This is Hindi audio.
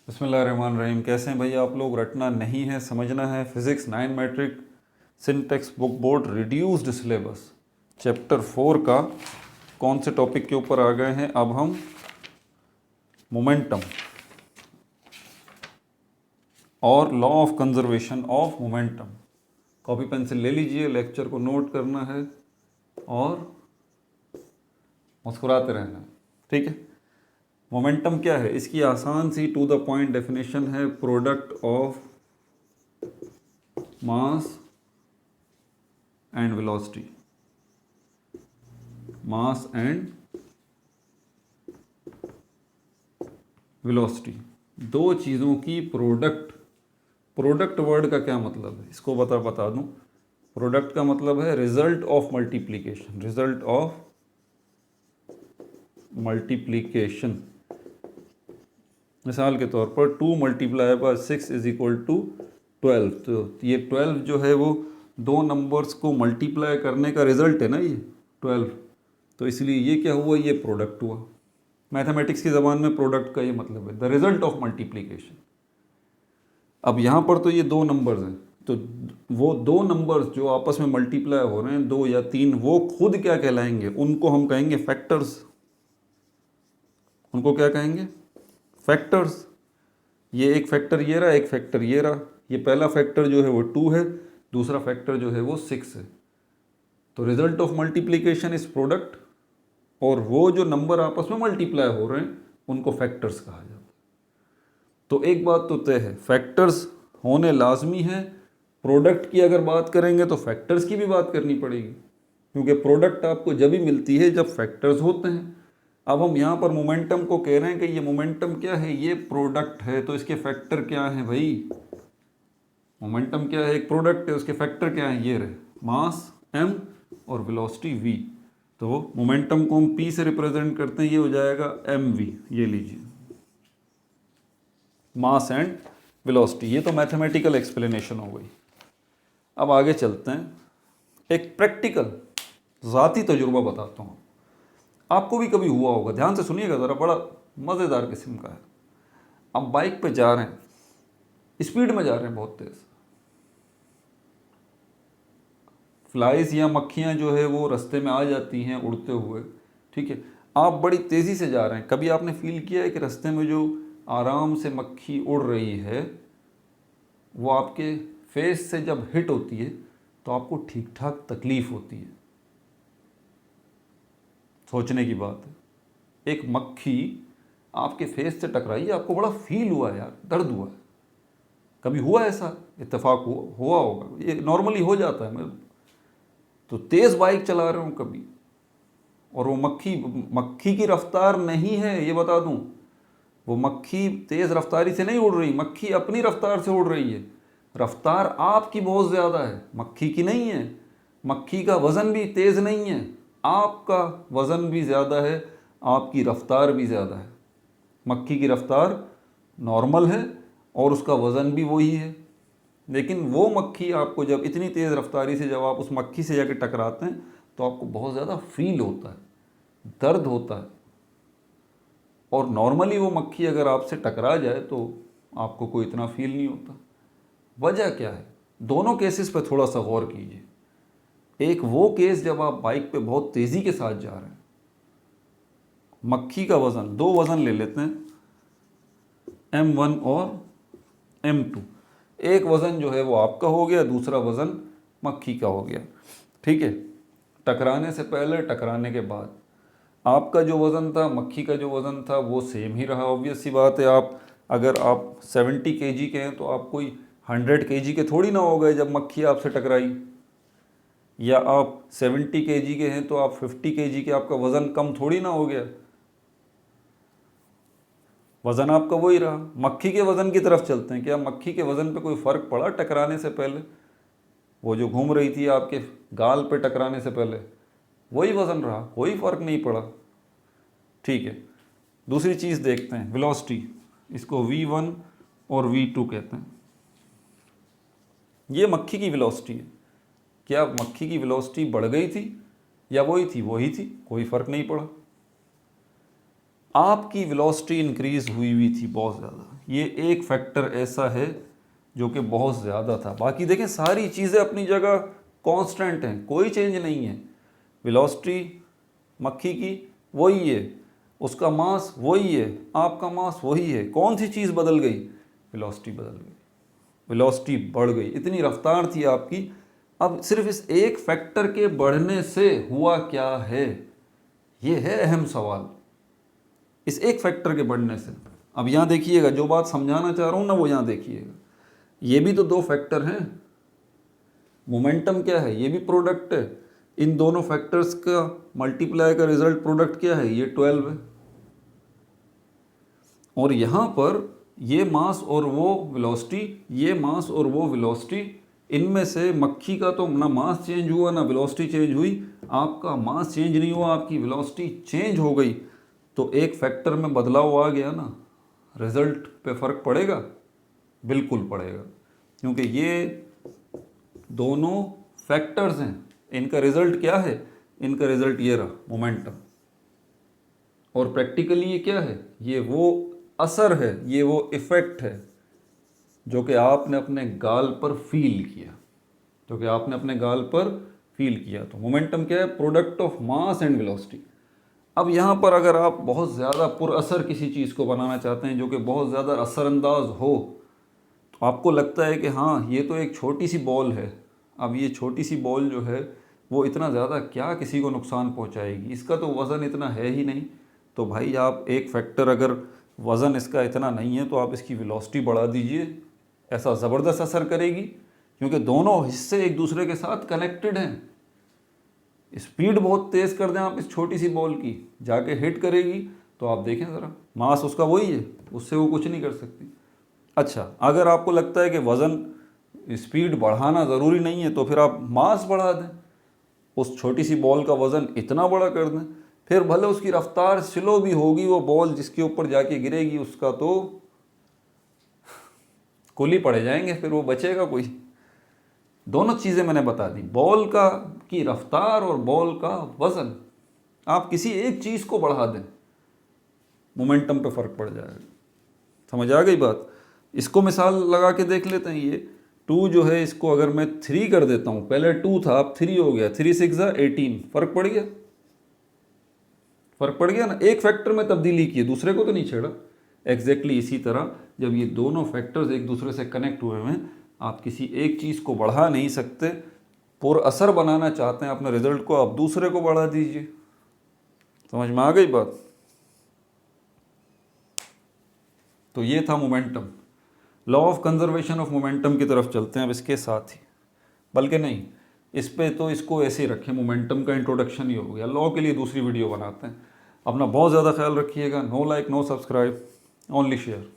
बिस्मिल्लाहिर्रहमानिर्रहीम। कैसे हैं भाई आप लोग? रटना नहीं है, समझना है। Physics 9 matric syntax book board reduced syllabus chapter 4 का कौन से टॉपिक के ऊपर आ गए हैं? अब हम मोमेंटम और law of conservation of momentum. Copy pencil ले लीजिए, लेक्चर को नोट करना है और मुस्कुराते रहना है, ठीक है। मोमेंटम क्या है? इसकी आसान सी टू द पॉइंट डेफिनेशन है, product of mass and velocity. Mass and velocity दो चीज़ों की प्रोडक्ट। प्रोडक्ट वर्ड का क्या मतलब है इसको बता दूं। प्रोडक्ट का मतलब है result of multiplication. Result of multiplication. मिसाल के तौर पर 2 multiply by 6 is equal to 12। तो ये 12 जो है वो दो नंबर्स को मल्टीप्लाई करने का रिजल्ट है ना, ये 12। तो इसलिए ये क्या हुआ? ये प्रोडक्ट हुआ। मैथमेटिक्स की ज़बान में प्रोडक्ट का ये मतलब है द रिजल्ट ऑफ मल्टीप्लिकेशन। अब यहाँ पर तो ये दो नंबर्स हैं, तो वो दो नंबर्स जो आपस में मल्टीप्लाई हो रहे हैं, 2 या 3, वो खुद क्या कहलाएंगे? उनको हम कहेंगे फैक्टर्स। उनको क्या कहेंगे? फैक्टर्स। ये एक फैक्टर ये रहा, एक फैक्टर ये रहा। ये पहला फैक्टर जो है वो 2 है, दूसरा फैक्टर जो है वो 6 है। तो result of multiplication is product, और वो जो नंबर आपस में मल्टीप्लाई हो रहे हैं उनको फैक्टर्स कहा जाता है। तो एक बात तो तय है, फैक्टर्स होने लाजमी है। प्रोडक्ट की अगर बात करेंगे तो फैक्टर्स की भी बात करनी पड़ेगी, क्योंकि प्रोडक्ट आपको जब भी मिलती है जब फैक्टर्स होते हैं। अब हम यहाँ पर मोमेंटम को कह रहे हैं कि ये मोमेंटम क्या है? ये प्रोडक्ट है, तो इसके फैक्टर क्या हैं भाई? मोमेंटम क्या है? एक प्रोडक्ट है, उसके फैक्टर क्या हैं? ये रहे, मास m और वेलोसिटी v। तो मोमेंटम को हम p से रिप्रेजेंट करते हैं, ये हो जाएगा mv। ये लीजिए, मास एंड वेलोसिटी। ये तो मैथमेटिकल एक्सप्लेनेशन हो गई। अब आगे चलते हैं, एक प्रैक्टिकल ज़ाती तजुर्बा बताता हूँ। आपको भी कभी हुआ होगा, ध्यान से सुनिएगा ज़रा, बड़ा मज़ेदार किस्म का है। अब बाइक पे जा रहे हैं, स्पीड में जा रहे हैं बहुत तेज़। फ्लाइज या मक्खियाँ जो है वो रास्ते में आ जाती हैं उड़ते हुए, ठीक है। आप बड़ी तेज़ी से जा रहे हैं। कभी आपने फील किया है कि रास्ते में जो आराम से मक्खी उड़ रही है वो आपके फेस से जब हिट होती है तो आपको ठीक ठाक तकलीफ़ होती है? सोचने की बात है। एक मक्खी आपके फेस से टकराई, आपको बड़ा फील हुआ यार, दर्द हुआ है। कभी हुआ ऐसा? इत्तेफाक हुआ होगा, ये नॉर्मली हो जाता है। मैं तो तेज़ बाइक चला रहा हूँ कभी, और वो मक्खी की रफ्तार नहीं है, ये बता दूँ। वो मक्खी तेज़ रफ्तारी से नहीं उड़ रही, मक्खी अपनी रफ्तार से उड़ रही है। रफ्तार आपकी बहुत ज़्यादा है, मक्खी की नहीं है। मक्खी का वज़न भी तेज़ नहीं है, आपका वज़न भी ज़्यादा है, आपकी रफ्तार भी ज़्यादा है। मक्खी की रफ्तार नॉर्मल है और उसका वज़न भी वही है, लेकिन वो मक्खी आपको जब इतनी तेज़ रफ्तारी से जब आप उस मक्खी से जाकर टकराते हैं तो आपको बहुत ज़्यादा फील होता है, दर्द होता है। और नॉर्मली वो मक्खी अगर आपसे टकरा जाए तो आपको कोई इतना फील नहीं होता। वजह क्या है? दोनों केसेस पे थोड़ा सा गौर कीजिए। एक वो केस जब आप बाइक पे बहुत तेज़ी के साथ जा रहे हैं, मक्खी का वज़न, दो वज़न ले लेते हैं, m1 और m2। एक वज़न जो है वो आपका हो गया, दूसरा वज़न मक्खी का हो गया, ठीक है। टकराने से पहले, टकराने के बाद आपका जो वज़न था, मक्खी का जो वज़न था, वो सेम ही रहा। ऑब्वियस सी बात है, अगर आप 70 kg के हैं तो आप कोई 100 kg के थोड़ी ना हो गए जब मक्खी आपसे टकराई। या आप 70 kg के हैं तो आप 50 kg के, आपका वज़न कम थोड़ी ना हो गया। वज़न आपका वही रहा। मक्खी के वज़न की तरफ चलते हैं। क्या मक्खी के वज़न पे कोई फ़र्क पड़ा टकराने से पहले? वो जो घूम रही थी आपके गाल पे टकराने से पहले, वही वज़न रहा, कोई फ़र्क नहीं पड़ा, ठीक है। दूसरी चीज़ देखते हैं, वेलोसिटी। इसको v1 और v2 कहते हैं। ये मक्खी की वेलोसिटी है। क्या मक्खी की वेलोसिटी बढ़ गई थी या वही थी? वही थी, कोई फ़र्क नहीं पड़ा। आपकी वेलोसिटी इंक्रीज़ हुई थी बहुत ज़्यादा, ये एक फैक्टर ऐसा है जो कि बहुत ज़्यादा था। बाकी देखें सारी चीज़ें अपनी जगह कांस्टेंट हैं, कोई चेंज नहीं है। वेलोसिटी मक्खी की वही है, उसका मास वही है, आपका मास वही है। कौन सी चीज़ बदल गई? वेलोसिटी बदल गई, वेलोसिटी बढ़ गई, इतनी रफ्तार थी आपकी। अब सिर्फ इस एक फैक्टर के बढ़ने से हुआ क्या है, ये है अहम सवाल। इस एक फैक्टर के बढ़ने से, अब यहाँ देखिएगा जो बात समझाना चाह रहा हूँ ना, वो यहाँ देखिएगा। ये भी तो दो फैक्टर हैं। मोमेंटम क्या है? ये भी प्रोडक्ट है। इन दोनों फैक्टर्स का मल्टीप्लाई का रिजल्ट प्रोडक्ट क्या है? ये 12 है। और यहाँ पर ये मास और वो वेलोसिटी, ये मास और वो वेलोसिटी, इनमें से मक्खी का तो ना मास चेंज हुआ ना वेलोसिटी चेंज हुई। आपका मास चेंज नहीं हुआ, आपकी वेलोसिटी चेंज हो गई। तो एक फैक्टर में बदलाव आ गया ना, रिजल्ट पे फ़र्क पड़ेगा? बिल्कुल पड़ेगा, क्योंकि ये दोनों फैक्टर्स हैं। इनका रिजल्ट क्या है? इनका रिजल्ट ये रहा, मोमेंटम। और प्रैक्टिकली ये क्या है? ये वो असर है, ये वो इफ़ेक्ट है जो कि आपने अपने गाल पर फील किया, जो कि आपने अपने गाल पर फील किया। तो मोमेंटम क्या है? Product of mass and velocity. अब यहाँ पर अगर आप बहुत ज़्यादा पुरअसर किसी चीज़ को बनाना चाहते हैं जो कि बहुत ज़्यादा असरअंदाज हो, तो आपको लगता है कि हाँ ये तो एक छोटी सी बॉल है, अब ये छोटी सी बॉल जो है वो इतना ज़्यादा क्या किसी को नुकसान पहुँचाएगी, इसका तो वज़न इतना है ही नहीं। तो भाई आप एक फैक्टर, अगर वज़न इसका इतना नहीं है तो आप इसकी वेलोसिटी बढ़ा दीजिए, ऐसा ज़बरदस्त असर करेगी, क्योंकि दोनों हिस्से एक दूसरे के साथ कनेक्टेड हैं। स्पीड बहुत तेज़ कर दें आप इस छोटी सी बॉल की, जाके हिट करेगी, तो आप देखें ज़रा, मास उसका वही है, उससे वो कुछ नहीं कर सकती। अच्छा, अगर आपको लगता है कि वज़न स्पीड बढ़ाना ज़रूरी नहीं है, तो फिर आप मास बढ़ा दें, उस छोटी सी बॉल का वज़न इतना बड़ा कर दें, फिर भले उसकी रफ्तार स्लो भी होगी, वो बॉल जिसके ऊपर जाके गिरेगी उसका तो कुली पड़ जाएंगे, फिर वो बचेगा कोई। दोनों चीज़ें मैंने बता दी, बॉल का की रफ्तार और बॉल का वज़न। आप किसी एक चीज़ को बढ़ा दें, मोमेंटम पे फ़र्क पड़ जाएगा। समझ आ गई बात? इसको मिसाल लगा के देख लेते हैं। ये 2 जो है, इसको अगर मैं 3 कर देता हूँ, पहले 2 था अब 3 हो गया, 3 6 18, फ़र्क पड़ गया? फ़र्क पड़ गया ना? एक फैक्टर में तब्दीली की है, दूसरे को तो नहीं छेड़ा। एग्जैक्टली इसी तरह जब ये दोनों फैक्टर्स एक दूसरे से कनेक्ट हुए हैं, आप किसी एक चीज़ को बढ़ा नहीं सकते। पुरअसर बनाना चाहते हैं अपने रिजल्ट को, आप दूसरे को बढ़ा दीजिए। समझ में आ गई बात? तो ये था momentum. Law of conservation of momentum की तरफ चलते हैं अब इसके साथ ही, बल्कि नहीं, इस पे तो इसको ऐसे ही रखें, मोमेंटम का इंट्रोडक्शन ही हो गया। लॉ के लिए दूसरी वीडियो बनाते हैं। अपना बहुत ज़्यादा ख्याल रखिएगा। No like, no subscribe, only share.